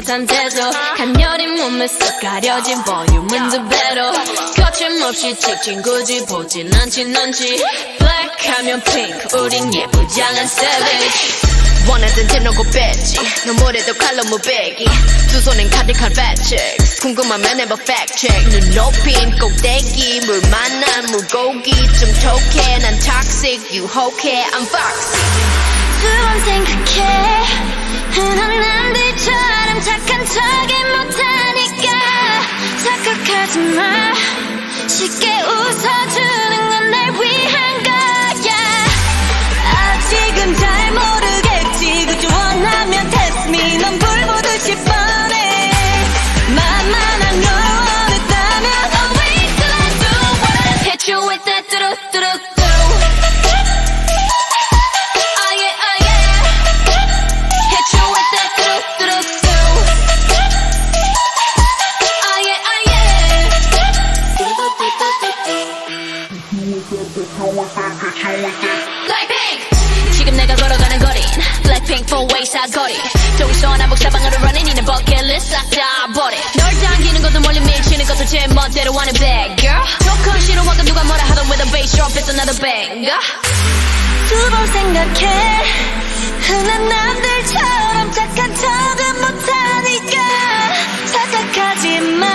상태에서 간열린 몸에 쏙 가려진 볼륨은 두 배로 거침없이 찍힌 굳이 보진 않지 넌지 Black 하면 pink 우린 예쁘장한 savage 원하던 대놓고 뺐지 너무래도 칼로 무배기 두 손엔 가득한 fat checks 궁금하면 해봐 fact check 눈 높인 꼭대기 물 만난 물고기 좀 톡해 난 toxic 유혹해 I'm foxy 두 번 생각해 흔한 남들처럼 착한 척이 못하니까 착각하지 마 쉽게 웃어주는 건 날 위한 거야 아직은 잘 모르겠지 그저 원하면 test me 넌 불 보듯이 뻔해 만만한 걸 원했다면 I'll wait till I do what I hit you with that 뚜루뚜루뚜루 지금 내가 걸어가는 거린 Blackpink four way 사거리 동서남북 사방으로 running 이는 버킷리스트 싹 다 버려 널 당기는 것도 멀리 밀치는 것도 제 멋대로 하는 bad girl 조건 싫어하고 누가 뭐라 하던 with a bass drop it's another banger 두 번 생각해 흔한 남들처럼 착한 척은 못하니까 착각하지 마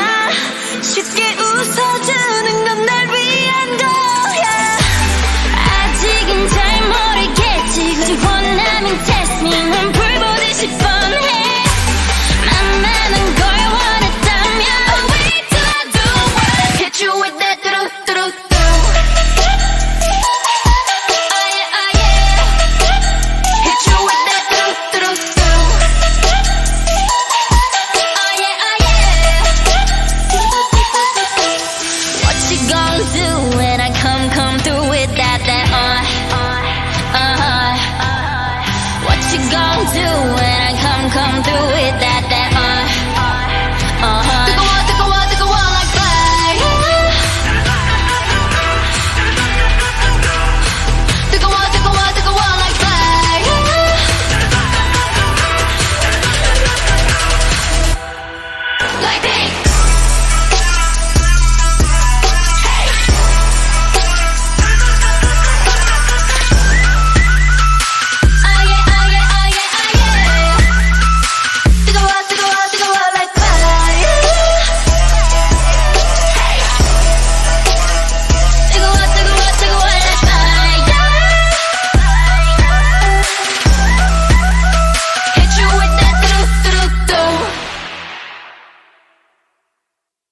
쉽게 웃어주는 건 날 위한 거야 아직은 잘 모르겠지 굳이 원하면 test me 넌 불 보듯이 뻔해 만만한 걸 원했다면 I'll wait till I do what I hit you with that 뚜루뚜루뚜루 What you gonna do